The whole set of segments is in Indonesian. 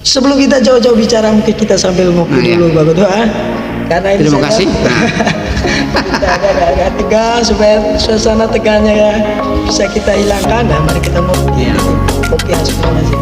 Sebelum kita jauh-jauh bicara, mungkin kita sambil ngopi dulu, Pak Ketua. Karena ini Terima kasih. kita agak tegang supaya suasana tegangnya ya bisa kita hilangkan. Nah, mari kita ngopi. Kopi khas Sulawesi.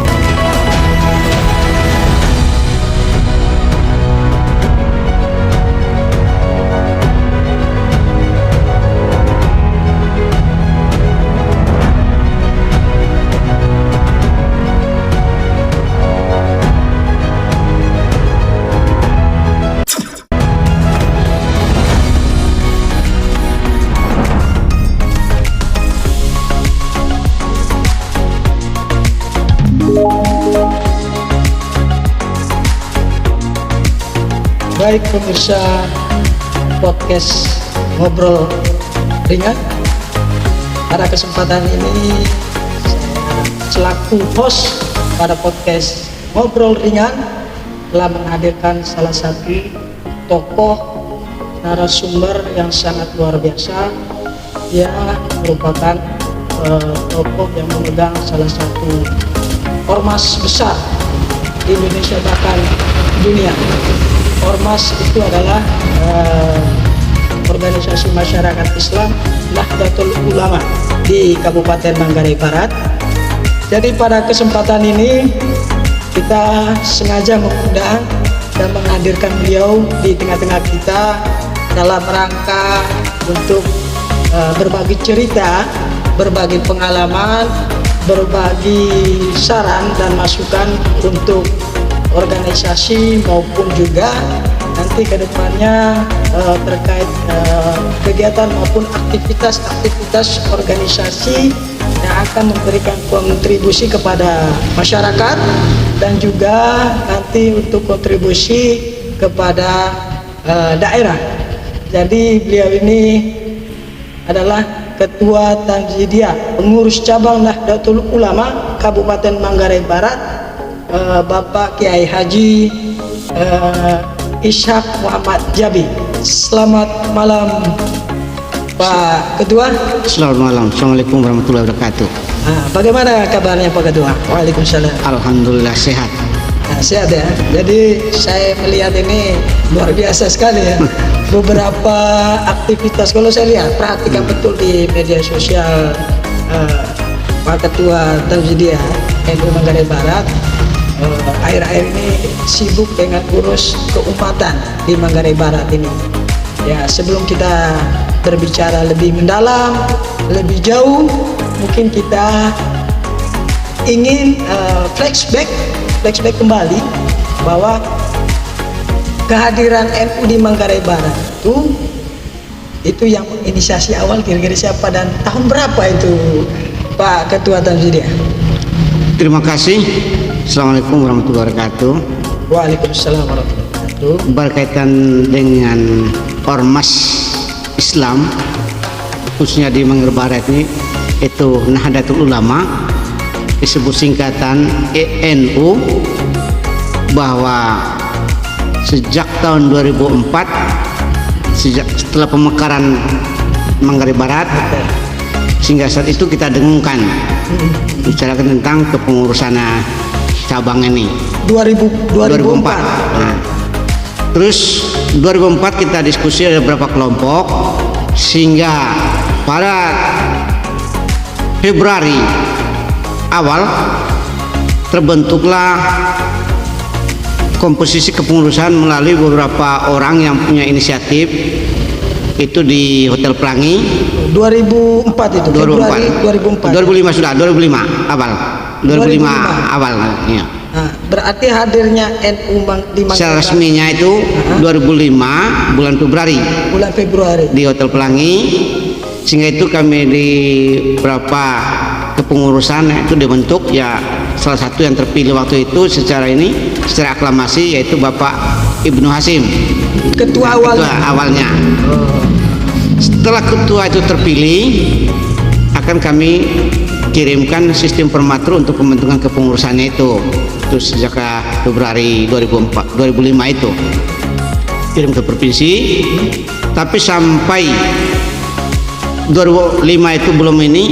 Baik pemirsa podcast Ngobrol Ringan, pada kesempatan ini saya selaku host pada podcast Ngobrol Ringan telah menghadirkan salah satu tokoh narasumber yang sangat luar biasa. Dia merupakan tokoh yang memegang salah satu ormas besar di Indonesia bahkan dunia. Ormas itu adalah organisasi masyarakat Islam Nahdlatul Ulama di Kabupaten Manggarai Barat. Jadi pada kesempatan ini kita sengaja mengundang dan menghadirkan beliau di tengah-tengah kita dalam rangka untuk berbagi cerita, berbagi pengalaman, berbagi saran dan masukan untuk organisasi maupun juga nanti ke depannya terkait kegiatan maupun aktivitas organisasi yang akan memberikan kontribusi kepada masyarakat dan juga nanti untuk kontribusi kepada daerah. Jadi beliau ini adalah Ketua Tanzidiyah Pengurus Cabang Nahdlatul Ulama Kabupaten Manggarai Barat, Bapak Kiai Haji Ishak Muhammad Jabi. Selamat malam Pak Ketua. Selamat malam. Assalamualaikum warahmatullahi wabarakatuh. Bagaimana kabarnya Pak Ketua? Waalaikumsalam. Alhamdulillah sehat. Sehat ya. Jadi saya melihat ini luar biasa sekali ya. Beberapa aktivitas kalau saya lihat perhatikan betul di media sosial Pak Ketua Tanzidiyah NU Manggarai Barat akhir-akhir ini sibuk dengan urus keumatan di Manggarai Barat ini. Ya, sebelum kita berbicara lebih mendalam, lebih jauh, mungkin kita ingin flashback kembali bahwa kehadiran NU di Manggarai Barat itu yang inisiasi awal kira-kira siapa dan tahun berapa itu Pak Ketua Tanzidiyah? Terima kasih. Assalamualaikum warahmatullahi wabarakatuh. Waalaikumsalam warahmatullahi wabarakatuh. Berkaitan dengan ormas Islam khususnya di Manggarai Barat ini, itu Nahdlatul Ulama, disebut singkatan NU, bahwa sejak tahun 2004, setelah pemekaran Manggarai Barat, sehingga saat itu kita dengungkan bicarakan tentang kepengurusan cabang ini 2004. Nah, terus 2004 kita diskusi ada beberapa kelompok, sehingga pada Februari awal terbentuklah komposisi kepengurusan melalui beberapa orang yang punya inisiatif. Itu di Hotel Pelangi 2004 itu 2005 sudah 2005 awal 2005 awal ya. Nah, berarti hadirnya NU di Manggarai secara resminya itu 2005 bulan Februari di Hotel Pelangi, sehingga itu kami di beberapa kepengurusan itu dibentuk, ya salah satu yang terpilih waktu itu secara aklamasi yaitu Bapak Ibnu Hasim, ketua awalnya. Setelah ketua itu terpilih, akan kami kirimkan sistem permatur untuk pembentukan kepengurusannya itu sejak Februari 2005 itu kirim ke provinsi. Tapi sampai 2005 itu belum ini,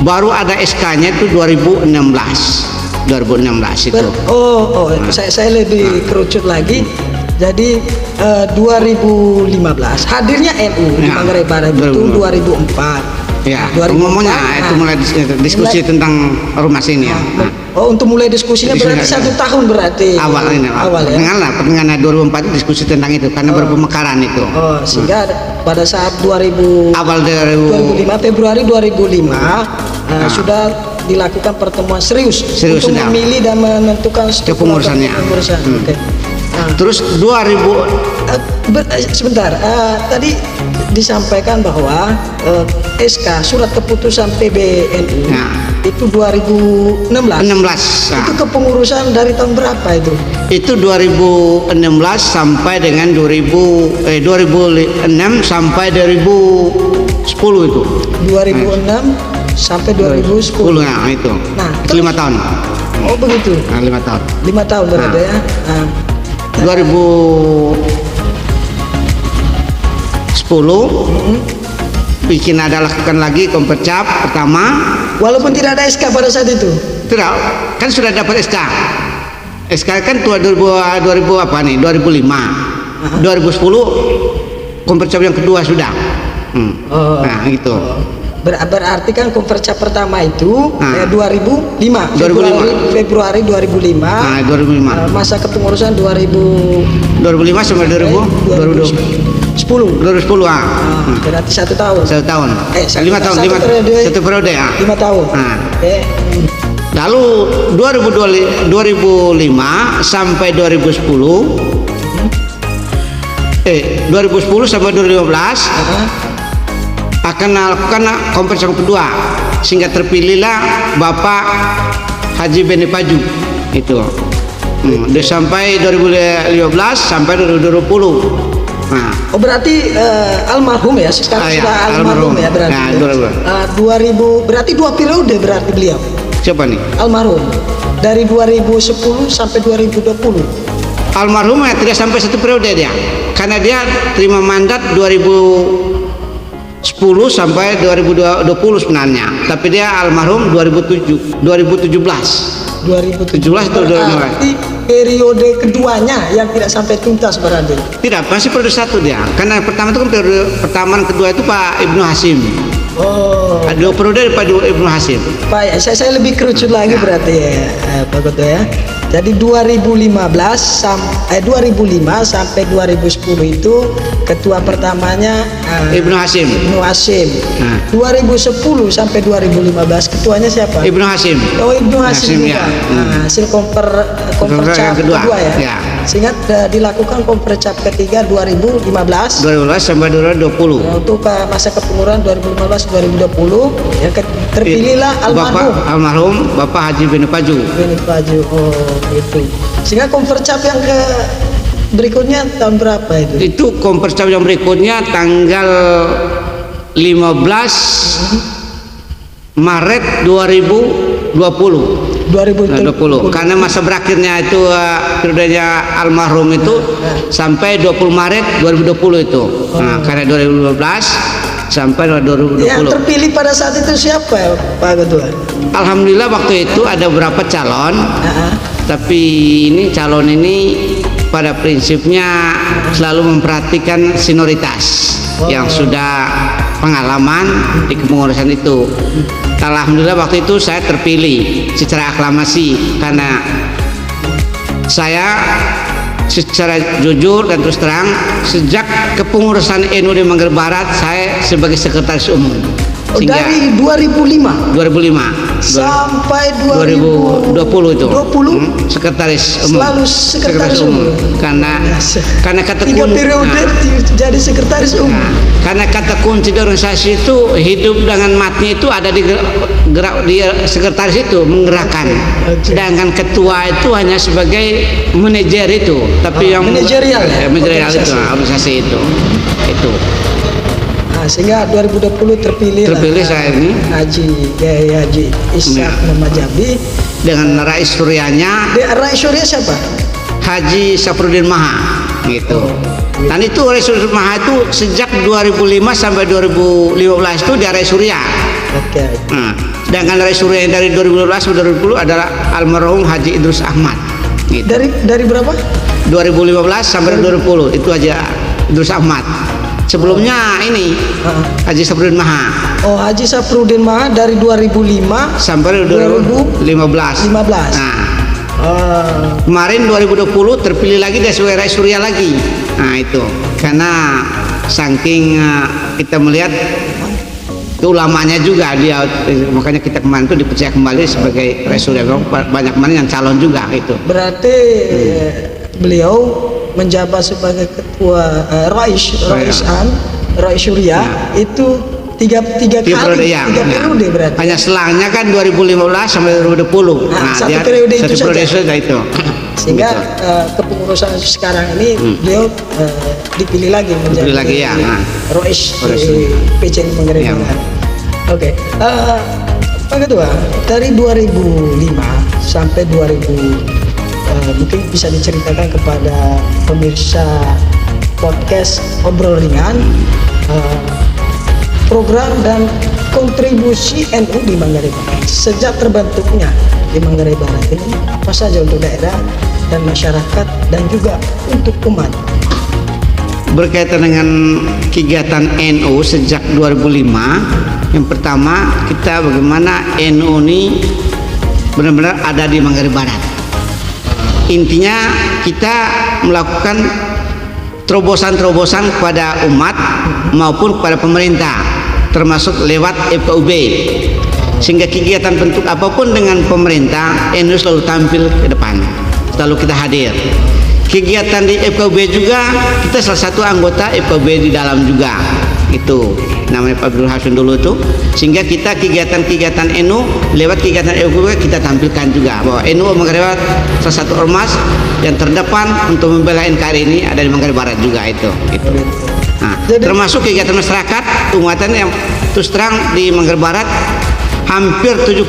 baru ada SK-nya itu 2016. 2016 itu. Saya lebih kerucut lagi. Jadi 2015 hadirnya NU di Manggarai Barat itu 2004. Ya, 2004, ngomongnya itu mulai diskusi tentang ormas ini ya. Untuk mulai diskusinya berarti 1 tahun berarti. Awal ya. Pertengahan 2004 itu diskusi tentang itu karena berpemekaran itu. Sehingga pada saat awal 2005 Februari 2005 sudah dilakukan pertemuan serius untuk memilih dan menentukan kepengurusannya. Terus 2000 sebentar, tadi disampaikan bahwa SK surat keputusan PBNU itu 2016. Itu kepengurusan dari tahun berapa itu? Itu 2016 sampai dengan 2006 sampai 2010 itu. 2006 sampai 2010. Nah, itu. Nah, 5 tahun. Oh, begitu. Nah, 5 tahun. 5 tahun berarti ya. 2010 lakukan lagi kompercap pertama, walaupun tidak ada SK pada saat itu. Tidak, kan sudah dapat SK. SK kan 2000 apa nih? 2005. 2010 kompercap yang kedua sudah. Nah, gitu. Berarti kan konversi pertama itu 2005 Februari 2005. Nah, 2005. Masa kepengurusan 2005 sampai 2010. 2010 berarti 1 tahun. 1 tahun. 5 tahun, 1 periode ya. 5 tahun. Lalu 2005 sampai 2010. 2010 sampai 2015. Akan melakukan konferensi kedua sehingga terpilihlah Bapak Haji Beni Paju itu. Dia sampai 2015 sampai 2020. Nah. Berarti almarhum ya, sekarang sudah almarhum ya berarti. Nah, 2000 berarti 2 periode berarti beliau. Siapa nih? Almarhum dari 2010 sampai 2020. Almarhum ya tidak sampai 1 periode dia, karena dia terima mandat 2010 sampai 2020 sebenarnya, tapi dia almarhum 2017 itu berarti periode keduanya yang tidak sampai tuntas berarti. Tidak, masih periode 1 dia, karena pertama itu kan periode pertama dan kedua itu Pak Ibnu Hasim. Ada 2 periode Pak Ibnu Hasim. Pak, saya lebih kerucut lagi berarti ya, Pak Ketua ya. Jadi 2005 sampai 2010 itu ketua pertamanya Ibnu Hasim. 2010 sampai 2015 ketuanya siapa? Ibnu Hasim. Oh, Ibnu Hasim juga. Hasil kompercap kedua ya. Sehingga dilakukan kompercap ketiga 2015 sampai 2020. Untuk masa kepengurusan 2015-2020 yang terpilihlah almarhum Bapak Haji Beni Paju. Itu. Sehingga kompercap yang berikutnya tahun berapa itu? Itu kompercap yang berikutnya tanggal 15 Maret 2020. Karena masa berakhirnya itu periodenya almarhum itu sampai 20 Maret 2020 itu. Nah, karena 2015 sampai 2020. Yang terpilih pada saat itu siapa ya, Pak Ketua? Alhamdulillah waktu itu ada beberapa calon. Tapi calon ini pada prinsipnya selalu memperhatikan senioritas yang sudah pengalaman di kepengurusan itu. Alhamdulillah waktu itu saya terpilih secara aklamasi karena saya secara jujur dan terus terang sejak kepengurusan NU di Manggarai Barat saya sebagai sekretaris umum. Dari 2005 sampai 2020 itu sekretaris umum. Selalu sekretaris umum. Karena kata 3 periode jadi sekretaris umum. Karena kata kunci di organisasi itu hidup dengan mati itu ada di gerak dia sekretaris itu menggerakkan. Sedangkan ketua itu hanya sebagai manajer itu, tapi yang manajerial itu organisasi itu. Sehingga 2020 terpilih saya ini Haji Ishak Muhammad Jambi dengan Rais Suryanya. Rais Surya siapa? Haji Safruddin Maha gitu. Dan itu Rais Surya Maha itu sejak 2005 sampai 2015 itu dia Rais Surya. Sedangkan Surya dari 2012 ke 2010 adalah almarhum Haji Idrus Ahmad. Gitu. Dari berapa? 2015 sampai 2020 itu aja Idrus Ahmad. Sebelumnya ini Haji Saprudin Maha. Oh, Haji Saprudin Maha dari 2005 sampai 2015. Nah, kemarin 2020 terpilih lagi dari Surya lagi. Nah itu karena saking kita melihat ulamanya juga dia, makanya kita kemarin itu dipercaya kembali sebagai Surya. Banyak kemarin yang calon juga itu. Berarti beliau menjabat sebagai ketua Rais Surya itu tiga kali, tiga periode berarti. Hanya selangnya kan 2015 sampai 2020. Satu periode itu saja. Itu. Sehingga kepengurusan sekarang ini beliau dipilih lagi menjadi Rais PCN Manggarai Barat. Oke. Pak Ketua, dari 2005 sampai 2000 mungkin bisa diceritakan kepada pemirsa podcast Obrol Ringan program dan kontribusi NU di Manggarai Barat sejak terbentuknya di Manggarai Barat ini apa saja untuk daerah dan masyarakat dan juga untuk umat. Berkaitan dengan kegiatan NU sejak 2005, yang pertama kita bagaimana NU ini benar-benar ada di Manggarai Barat. Intinya kita melakukan terobosan-terobosan kepada umat maupun kepada pemerintah, termasuk lewat FKUB, sehingga kegiatan bentuk apapun dengan pemerintah NU selalu tampil ke depan, selalu kita hadir. Kegiatan di FKUB juga kita salah satu anggota FKUB di dalam juga, itu namanya Pak Abdul Hasan dulu itu, sehingga kita kegiatan-kegiatan NU lewat kegiatan FKUB kita tampilkan juga bahwa NU Manggarai Barat salah satu ormas yang terdepan untuk membela NKRI ini ada di Manggarai Barat juga itu. Nah, termasuk kegiatan masyarakat umatan yang terus terang di Manggarai Barat hampir 70%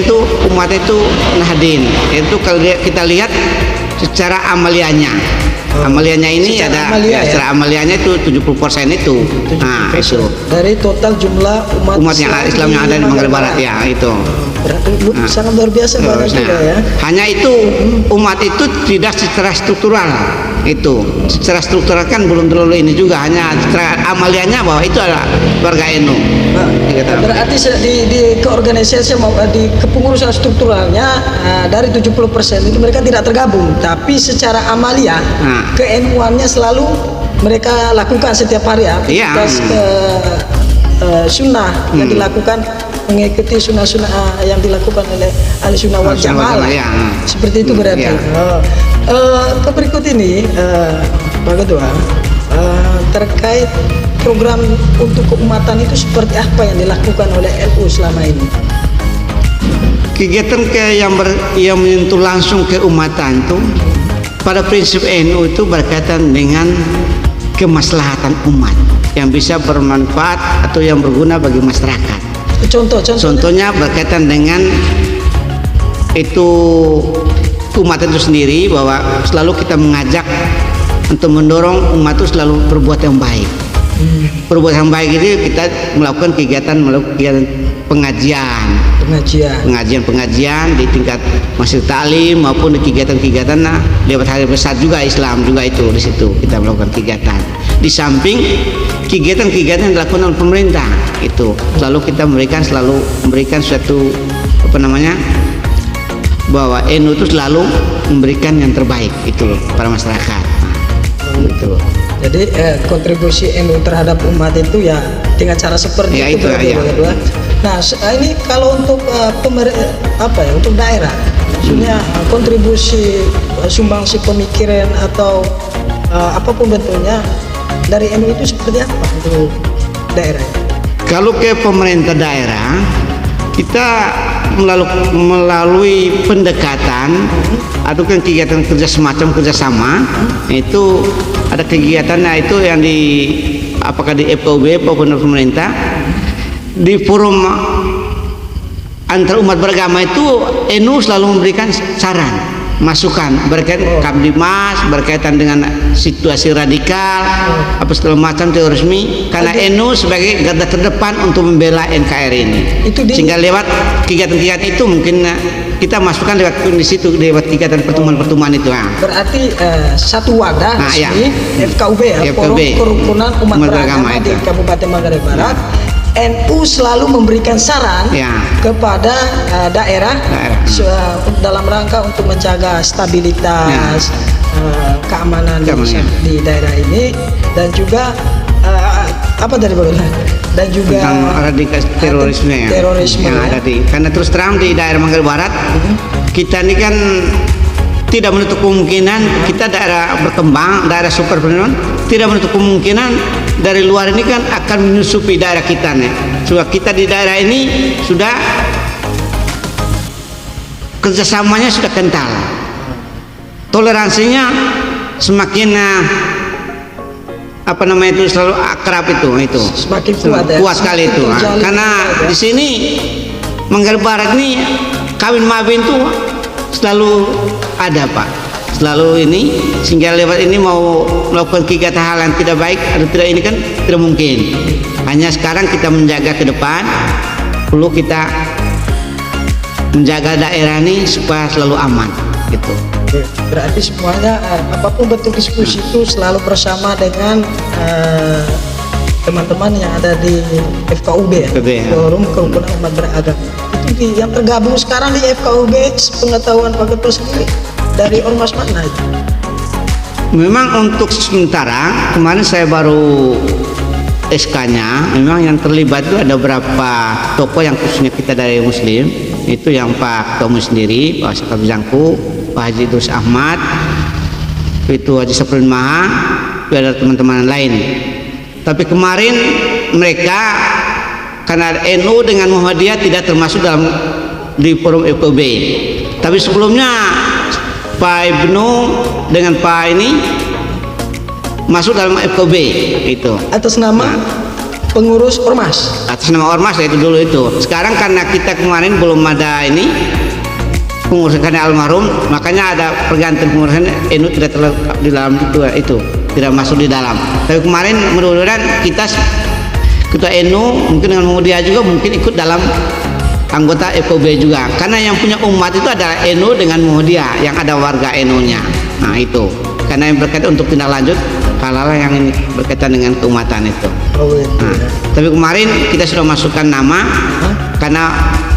itu umat itu Nahdien. Itu kalau kita lihat secara amalianya. Amalianya ini secara ada secara amalianya itu 70% itu. 70%. Nah, itu. Dari total jumlah umat Islam yang ada di Manggarai Barat ya itu. Berarti sangat luar biasa banyak juga ya. Hanya itu umat itu tidak secara struktural itu. Secara struktural kan belum terlalu ini juga, hanya secara amaliannya bahwa itu adalah warga NU. Berarti di keorganisasi di kepengurusan strukturalnya dari 70% itu mereka tidak tergabung, tapi secara amalia ke-NU-annya selalu mereka lakukan setiap hari aktivitas sunnah yang dilakukan, mengikuti sunnah-sunnah yang dilakukan oleh ahli sunnah wal jamaah seperti itu berarti. Berikut ini Pak Ketua, terkait program untuk keumatan itu seperti apa yang dilakukan oleh NU selama ini? Kegiatan yang menyentuh langsung keumatan itu pada prinsip NU itu berkaitan dengan kemaslahatan umat yang bisa bermanfaat atau yang berguna bagi masyarakat. Contohnya berkaitan dengan itu umat itu sendiri, bahwa selalu kita mengajak untuk mendorong umat itu selalu berbuat yang baik. Berbuat yang baik itu kita melakukan kegiatan pengajian di tingkat masjid taklim maupun di kegiatan-kegiatan lewat hari besar juga Islam juga itu di situ kita melakukan kegiatan. Di samping kegiatan-kegiatan yang dilakukan oleh pemerintah itu selalu kita selalu memberikan suatu bahwa NU itu selalu memberikan yang terbaik itu para masyarakat. Gitu. Jadi kontribusi NU terhadap umat itu ya dengan cara seperti itu. Nah, ini kalau untuk untuk daerah, maksudnya kontribusi sumbangsi pemikiran atau apapun bentuknya dari NU itu seperti apa untuk daerah? Kalau ke pemerintah daerah, kita melalui pendekatan atau kegiatan kerjasama itu ada kegiatannya itu yang apakah di FKUB maupun pemerintah di forum antar umat beragama itu NU selalu memberikan saran masukan berkaitan Kamdimas, berkaitan dengan situasi radikal, apa segala macam terorisme, karena NU sebagai garda terdepan untuk membela NKRI ini. Sehingga lewat kegiatan-kegiatan itu mungkin kita masukkan lewat di situ, lewat kegiatan pertemuan-pertemuan itu. Berarti satu wadah resmi FKUB ya, Forum Kerukunan Umat Beragama di Kabupaten Manggarai Barat. NU selalu memberikan saran kepada daerah dalam rangka untuk menjaga stabilitas, keamanan di daerah ini, dan juga apa tadi bagaimana? Dan juga terorisme yang ada di, karena terus terang di daerah Manggarai Barat kita ini kan tidak menutup kemungkinan kita daerah berkembang, daerah super tidak menutup kemungkinan dari luar ini kan akan menyusupi daerah kita nih. Sudah kita di daerah ini sudah kerjasamanya sudah kental, toleransinya semakin apa namanya itu selalu akrab itu semakin kuat sekali itu. Karena di sini Manggarai Barat ini kawin mawin itu selalu ada Pak, selalu ini, sehingga lewat ini mau melakukan kegiatan hal yang tidak baik atau tidak ini kan tidak mungkin. Hanya sekarang kita menjaga ke depan, perlu kita menjaga daerah ini supaya selalu aman gitu. Berarti semuanya apapun bentuk diskusi itu selalu bersama dengan teman-teman yang ada di FKUB ya, Forum Kerukunan Umat Beragama. Itu yang tergabung sekarang di FKUB, pengetahuan Pak Ketua sendiri dari ormas mana itu? Memang untuk sementara kemarin saya baru SK-nya, memang yang terlibat itu ada beberapa tokoh yang khususnya kita dari Muslim, itu yang Pak Ketua sendiri, Pak Sekap Jangku, Pak Haji Idrus Ahmad, itu Haji Saprin Maha, itu ada teman-teman lain. Tapi kemarin mereka karena NU dengan Muhammadiyah tidak termasuk dalam di forum FKUB. Tapi sebelumnya Pak Ibnu dengan Pak ini masuk dalam FKUB itu. Atas nama pengurus ormas. Atas nama ormas itu dulu itu. Sekarang karena kita kemarin belum ada ini pengurusan karena almarhum, makanya ada pergantian pengurusan NU tidak terletak di dalam itu tidak masuk di dalam. Tapi kemarin mudah-mudahan kita Ketua NU mungkin dengan Muhammadiyah juga mungkin ikut dalam anggota FKUB juga, karena yang punya umat itu adalah NU dengan Muhammadiyah yang ada warga NU-nya. Nah itu karena yang berkaitan untuk tindak lanjut hal-hal yang ini berkaitan dengan keumatan itu. Tapi kemarin kita sudah masukkan nama karena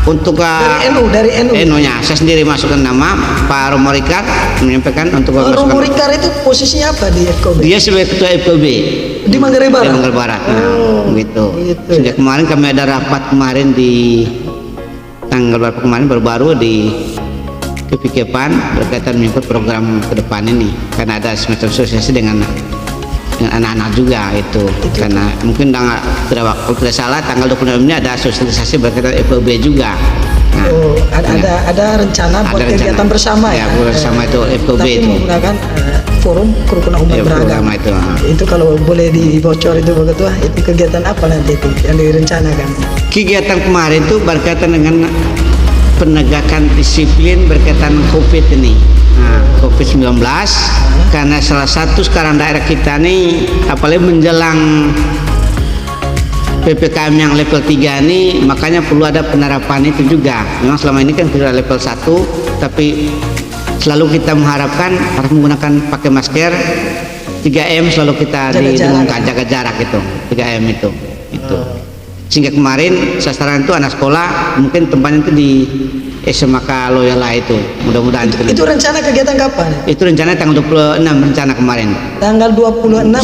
untuk dari NU-nya saya sendiri masukkan nama Pak Romo Rikar menyampaikan untuk Romo Rikar itu posisinya apa di FKUB? Dia sebagai Ketua FKUB di Manggarai Barat. Di Manggarai Barat. Gitu. Sejak kemarin kami ada rapat kemarin di tanggal berapa kemarin baru-baru di Kepikepan berkaitan menyangkut program ke depan ini, karena ada semacam asosiasi dengan anak-anak juga itu. Karena mungkin kalau tidak salah tanggal 26 ini ada sosialisasi berkaitan FKUB juga. Nah, ada rencana buat kegiatan bersama ya, bersama itu FKUB tapi itu menggunakan Forum Kerukunan Umat Beragama itu kalau boleh dibocor itu Pak Ketua, itu kegiatan apa nanti itu yang direncanakan? Kegiatan kemarin itu berkaitan dengan penegakan disiplin berkaitan COVID ini, COVID-19, karena salah satu sekarang daerah kita nih apalagi menjelang PPKM yang level 3 ini, makanya perlu ada penerapan itu juga. Memang selama ini kan sudah level 1, tapi selalu kita mengharapkan harus menggunakan pakai masker, 3M selalu kita didengungkan, jaga jarak itu, 3M itu. Sehingga kemarin sasaran itu anak sekolah, mungkin tempatnya itu di SMK Loyola itu, mudah-mudahan itu rencana kegiatan kapan? Itu rencana tanggal 26 rencana kemarin. Tanggal 26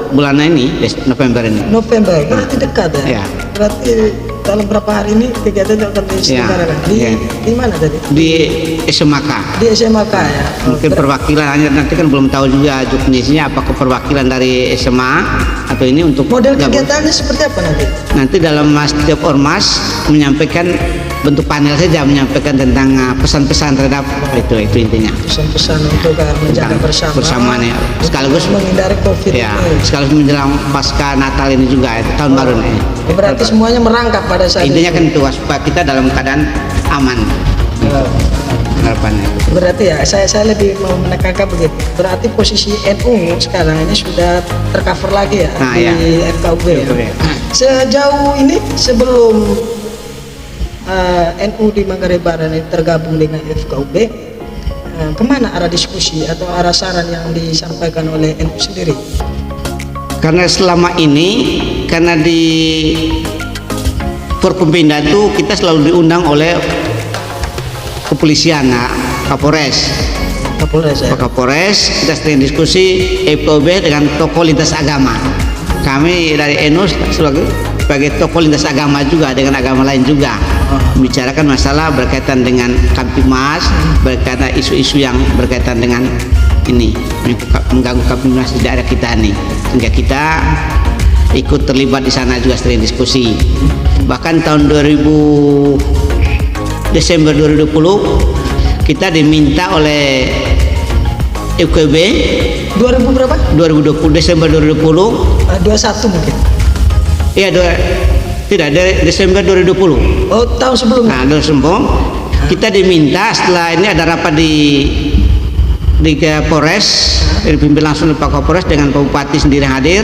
bulan ini, November ini. November, berarti dekat ya? Berarti dalam berapa hari ini kegiatan akan diselenggarakan? Di mana tadi? Di SMK. Di SMK ya? Mungkin perwakilan, hanya nanti kan belum tahu juga definisinya apakah perwakilan dari SMA atau ini untuk model kegiatannya seperti apa nanti? Nanti dalam setiap ormas menyampaikan bentuk panel saja, menyampaikan tentang pesan-pesan terhadap itu intinya. Pesan-pesan untuk menjaga bersama nih, sekaligus menghindari COVID. Ya, sekaligus menjelang pasca Natal ini juga tahun baru nih. Berarti semuanya merangkap pada saat intinya kan itu supaya kita dalam keadaan aman. harapannya. Berarti ya saya lebih mau menekankan begitu. Berarti posisi NU sekarang ini sudah tercover lagi ya di FKUB. Ya. Sejauh ini sebelum NU di Manggarai Barat ini tergabung dengan FKUB, kemana arah diskusi atau arah saran yang disampaikan oleh NU sendiri? Karena selama ini, karena di Forkompinda itu kita selalu diundang oleh kepolisian, Kapolres. Ya. Pak Kapolres, kita sering diskusi FKUB dengan tokoh lintas agama. Kami dari NU sebagai tokoh lintas agama juga dengan agama lain juga bicarakan masalah berkaitan dengan Kamtibmas, berkaitan isu-isu yang berkaitan dengan ini mengganggu Kamtibmas di daerah kita ini, sehingga kita ikut terlibat di sana juga sering diskusi. Bahkan tahun Desember 2020 kita diminta oleh FKUB 2000 berapa? 2020 Desember 2020 21 mungkin. Iya, tidak, dari Desember 2020. Oh, tahun sebelumnya. Nah, tahun sebelum kita diminta setelah ini ada rapat di Polres, dipimpin langsung oleh Pak Kapolres dengan Pak Bupati sendiri hadir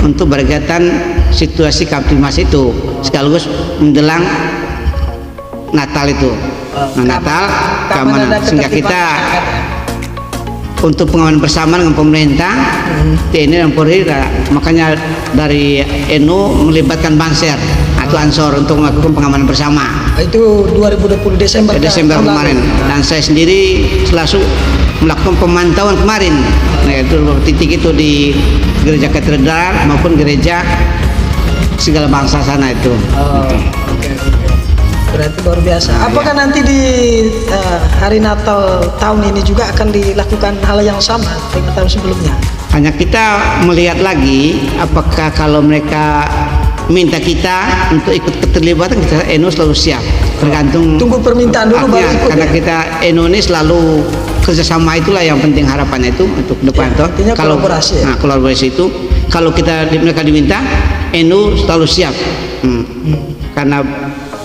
untuk berkaitan situasi Kamtibmas itu sekaligus menjelang Natal itu. Natal keamanan, sehingga kita untuk pengamanan bersama dengan pemerintah, TNI dan Polri, makanya dari NU melibatkan Banser atau Ansor untuk melakukan pengamanan bersama. Itu 2020 Desember kemarin. Dan saya sendiri selalu melakukan pemantauan kemarin. Nah, itu titik itu di gereja katedral maupun gereja segala bangsa sana itu. Okay. Berarti luar biasa. Apakah nanti di hari Natal tahun ini juga akan dilakukan hal yang sama dengan tahun sebelumnya? Hanya kita melihat lagi apakah kalau mereka minta kita untuk ikut keterlibatan, kita NU selalu siap. Tergantung. Tunggu permintaan dulu baru ikut. Karena kita NU ini selalu kerjasama, itulah yang penting harapannya itu untuk depan toh. Kalau kolaborasi. Nah, kolaborasi itu kalau mereka diminta, NU selalu siap. Karena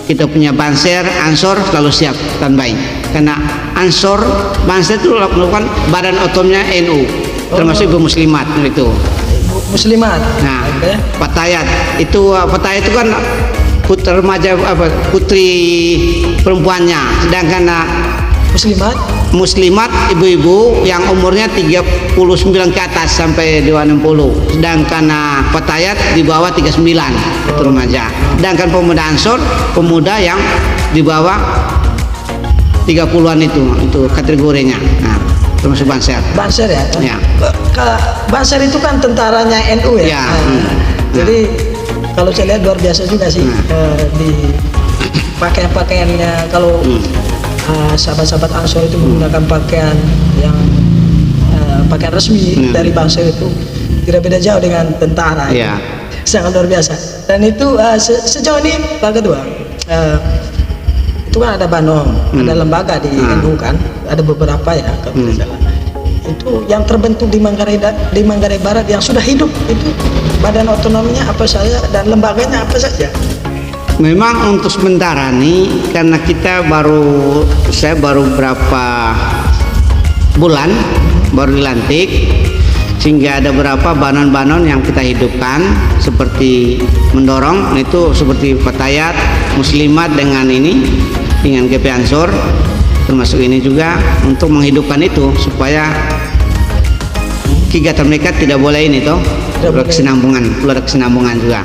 kita punya Banser, Ansor selalu siap standby. Karena Banser itu melakukan badan otomnya NU, termasuk Ibu Muslimat itu. Muslimat. Nah, Patayat itu kan putri perempuannya, sedangkan Muslimat ibu-ibu yang umurnya 39 ke atas sampai 60, sedangkan Patayat di bawah 39 itu remaja. Sedangkan pemuda Ansor, pemuda yang di bawah 30-an itu kategorinya. Nah, termasuk Banser. Banser ya? Ya. Banser itu kan tentaranya NU ya? Jadi kalau saya lihat luar biasa juga sih di pakaian-pakaiannya. Kalau sahabat-sahabat Ansor itu menggunakan pakaian yang pakaian resmi dari Banser, itu tidak beda jauh dengan tentara. Sangat luar biasa. Dan itu sejauh ini Pak Ketua, itu kan ada Banom, ada lembaga di NU kan, ada beberapa ya kalau tidak salah. Itu yang terbentuk di Manggarai Barat yang sudah hidup, itu badan otonominya apa saja dan lembaganya apa saja? Memang untuk sementara nih, karena saya baru berapa bulan baru dilantik, sehingga ada beberapa banon-banon yang kita hidupkan seperti mendorong itu seperti Patayat, Muslimat dengan GP Ansor, termasuk ini juga untuk menghidupkan itu supaya kegiatan mereka tidak boleh perlu ada kesinambungan juga.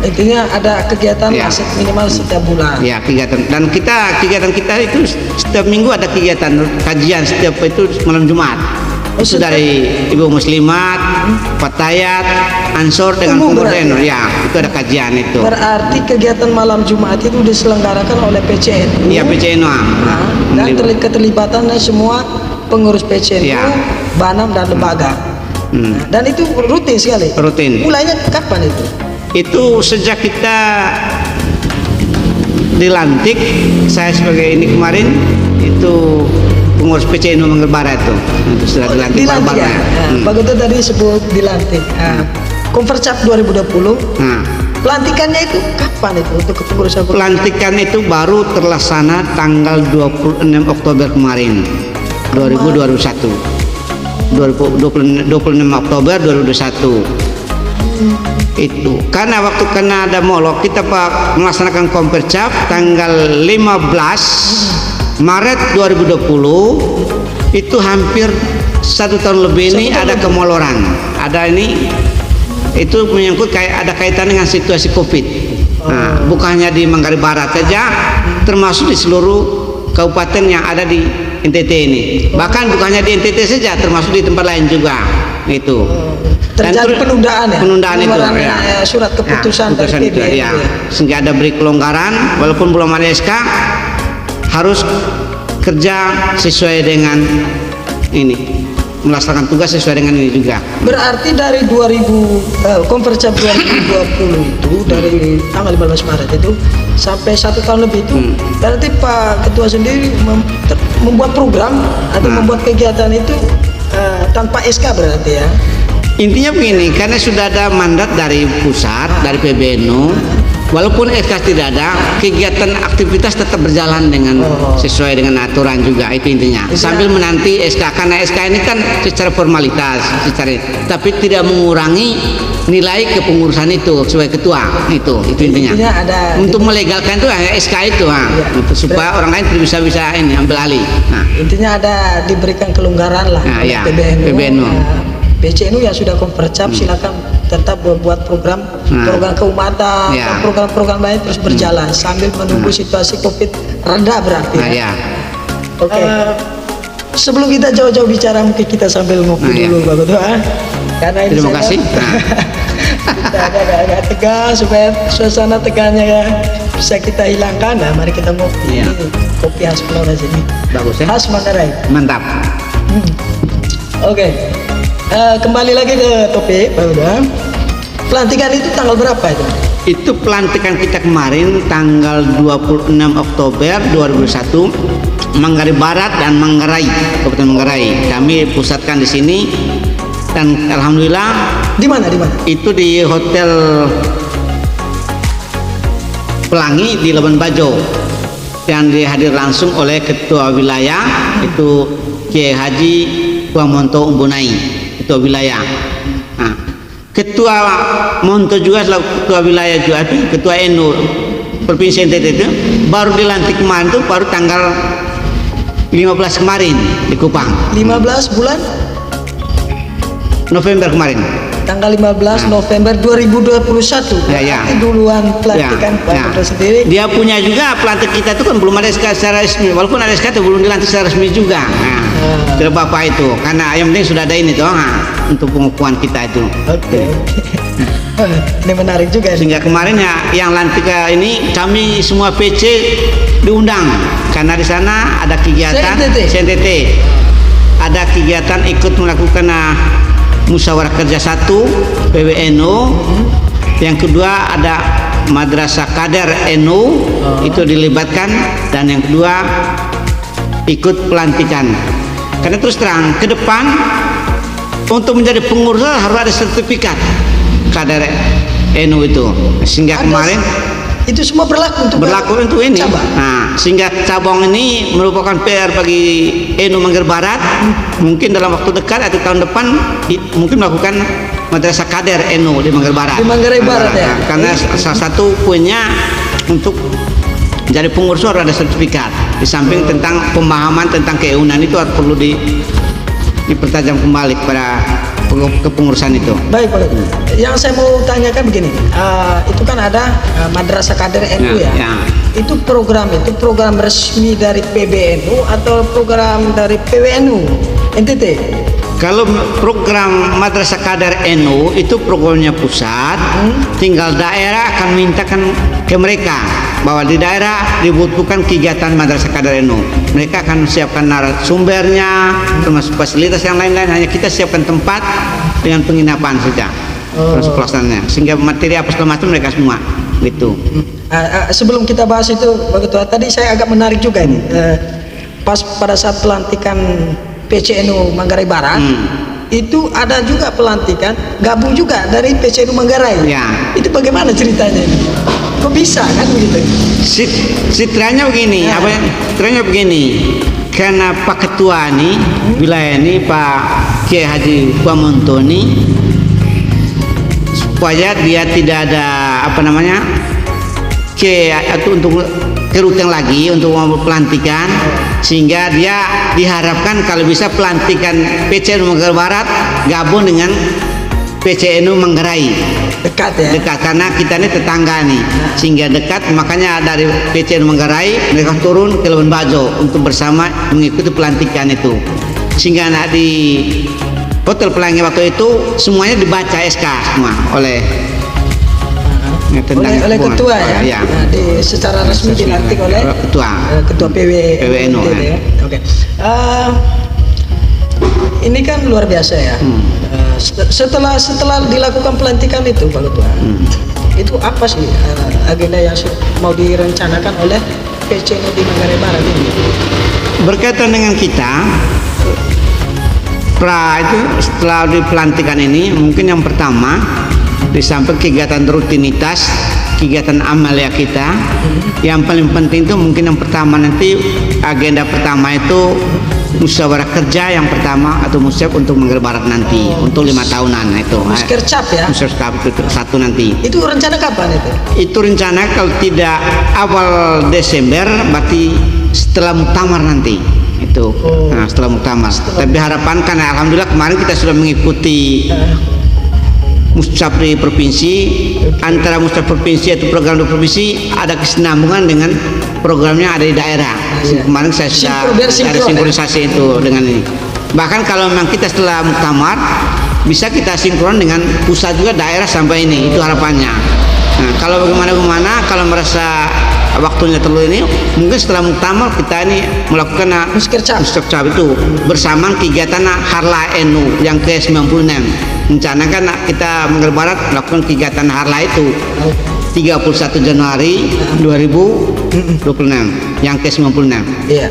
Intinya ada kegiatan minimal setiap bulan. Ya, kegiatan kita itu setiap minggu ada kegiatan kajian setiap itu malam Jumat. Itu dari Ibu Muslimat, Patayat, Ansor dengan pemuda NU. Ya, itu ada kajian itu. Berarti kegiatan malam Jumat itu diselenggarakan oleh PCNU. Iya, PCNU. Dan keterlibatannya semua pengurus PCNU, Banam dan lembaga. Dan itu rutin sekali. Rutin. Mulainya kapan itu? Itu sejak kita dilantik, saya sebagai ini kemarin itu pengurus PCNU Manggarai Barat itu sudah dilantik. Pak Ketua tadi sebut dilantik. Konfercap 2020 pelantikannya itu kapan itu untuk kepengurusan? Pelantikan itu baru terlaksana tanggal 26 Oktober kemarin 2021. 26 Oktober 2021. Itu karena waktu kena ada molok kita melaksanakan Kompercap tanggal 15 Maret 2020. Itu hampir 1 tahun lebih ini ada kemoloran. Ada ini itu menyangkut kayak ada kaitan dengan situasi Covid. Nah, bukannya di Manggarai Barat saja, termasuk di seluruh kabupaten yang ada di NTT ini. Bahkan bukannya di NTT saja, termasuk di tempat lain juga. Itu. Terjadi penundaan ya? Penundaan itu ya. Surat keputusan dari itu, PBNU ya. ya. Sehingga ada beri kelonggaran, walaupun belum ada SK, harus kerja sesuai dengan ini, melaksanakan tugas sesuai dengan ini juga. Berarti dari Kompercap 2020 itu dari tanggal 15 Maret itu sampai 1 tahun lebih itu berarti Pak Ketua sendiri membuat program atau membuat kegiatan itu tanpa SK berarti ya. Intinya begini, karena sudah ada mandat dari pusat, dari PBNU, walaupun SK tidak ada, kegiatan aktivitas tetap berjalan dengan sesuai dengan aturan juga, itu intinya. Sambil menanti SK, karena SK ini kan secara formalitas, tapi tidak mengurangi nilai kepengurusan itu sebagai ketua, itu intinya. Ada untuk melegalkan itu hanya SK itu, supaya orang lain bisa ini ambil alih. Nah, intinya ada diberikan kelonggaran lah oleh PBNU. PCNU yang sudah Kompercap silakan tetap membuat program keumatan, program-program lain terus berjalan sambil menunggu situasi Covid reda berarti. Oke. Sebelum kita jauh-jauh bicara mungkin kita sambil ngopi dulu Pak Ketua. Karena ini terima kasih. Kita agak tegang supaya suasana tegangnya bisa kita hilangkan. Nah, mari kita ngopi. Ini kopi khas Flores ini. Bagus ya. Khas Manggarai. Mantap. Oke. Kembali lagi ke topik Pak Ketua. Pelantikan itu tanggal berapa itu? Itu pelantikan kita kemarin tanggal 26 Oktober 2001, Manggarai Barat dan Manggarai, Kabupaten Manggarai. Kami pusatkan di sini dan alhamdulillah. Di mana? Itu di Hotel Pelangi di Labuan Bajo yang dihadir langsung oleh Ketua Wilayah itu Kiai Haji Wamonto Umbunai, Ketua Wilayah. Nah, Ketua Monto juga selaku Ketua Wilayah juga itu Ketua NU Provinsi NTT itu baru dilantik kemarin itu baru tanggal 15 kemarin di Kupang. 15 bulan November kemarin. Tanggal 15 November 2021. Berarti duluan pelantikan Pak Ketua sendiri. Dia punya juga pelantik kita itu kan belum ada SK secara resmi. Walaupun ada SK itu belum dilantik secara resmi juga. Dari Bapak itu. Karena yang penting sudah ada ini toh untuk pengukuhan kita itu. Oke. Ini menarik juga. Sehingga kemarin ya yang lantik ini kami semua PC diundang karena di sana ada kegiatan CNTT. Ada kegiatan ikut melakukan musyawarah kerja 1 PBNU. Yang kedua ada Madrasah Kader NU itu dilibatkan, dan yang kedua ikut pelantikan. Karena terus terang ke depan untuk menjadi pengurus harus ada sertifikat Kader NU itu. Sehingga kemarin itu semua berlaku untuk ini. Cabang. Nah, sehingga cabang ini merupakan PR bagi NU Manggarai Barat. Mungkin dalam waktu dekat atau tahun depan mungkin melakukan Madrasah Kader NU di Manggarai Barat. Di Manggarai Barat ya. Karena salah satu poinnya untuk jadi pengurus harus ada sertifikat. Di samping tentang pemahaman tentang keunan itu harus perlu dipertajam kembali kepada kepengurusan itu. Baik Pak. Yang saya mau tanyakan begini, itu kan ada Madrasah Kader NU ya. Itu program resmi dari PBNU atau program dari PWNU NTT? Kalau program Madrasah Kader NU itu programnya pusat, tinggal daerah akan mintakan ke mereka bahwa di daerah dibutuhkan kegiatan Madrasah Kader NU. Mereka akan siapkan narasumbernya, termasuk fasilitas yang lain-lain. Hanya kita siapkan tempat dengan penginapan saja, terus pelaksanaannya. Sehingga materi apa segala macam mereka semua gitu. Sebelum kita bahas itu, Pak Ketua, tadi saya agak menarik juga ini. Pas pada saat pelantikan PCNU Manggarai Barat, itu ada juga pelantikan gabung juga dari PCNU Manggarai. Ya. Itu bagaimana ceritanya ini? Kok bisa kan begitu? Citranya begini, Ya. citranya begini. Karena Pak Ketua nih, wilayah ini Pak Kiai Haji Pamonto nih, supaya dia tidak ada untuk kerutang lagi untuk pelantikan, sehingga dia diharapkan kalau bisa pelantikan PCNU Manggarai Barat gabung dengan PCNU Manggarai. Dekat ya. Dekat karena kita ini tetangga nih, sehingga dekat. Makanya dari PCNU Manggarai mereka turun ke Labuan Bajo untuk bersama mengikuti pelantikan itu, sehingga di Hotel Pelangi waktu itu semuanya dibaca SK semua oleh oleh ketua ya. Ya. Nah, secara resmi dilantik oleh ketua PWNU. ya. Oke. Ini kan luar biasa ya. Setelah dilakukan pelantikan itu Pak Ketua, itu apa sih agenda yang mau direncanakan oleh PCNU di Manggarai Barat ini? Berkaitan dengan kita, itu setelah dipelantikan ini, mungkin yang pertama di samping kegiatan rutinitas, kegiatan amalia kita, yang paling penting itu mungkin yang pertama nanti agenda pertama itu musyawarah kerja yang pertama atau musyab untuk Manggarai Barat nanti untuk 5 tahunan itu. Muskercap ya. Muskercap itu satu nanti. Itu rencana kapan itu? Itu rencana kalau tidak awal Desember, berarti setelah muktamar nanti itu. Nah, setelah muktamar. Tapi harapan karena alhamdulillah kemarin kita sudah mengikuti Muscap di provinsi, antara Muscap provinsi atau program di provinsi ada kesinambungan dengan programnya ada di daerah. Kemarin saya sudah ada sinkronisasi itu dengan ini. Bahkan kalau memang kita setelah muktamar bisa kita sinkron dengan pusat juga daerah sampai ini, itu harapannya. Nah, kalau bagaimana kalau merasa waktunya terlalu ini, mungkin setelah muktamar kita ini melakukan muskercap itu bersamaan kegiatan Harla NU yang ke-96. Rencanakan kita Manggarai Barat melakukan kegiatan Harla itu 31 Januari 2026 yang ke-96. Iya.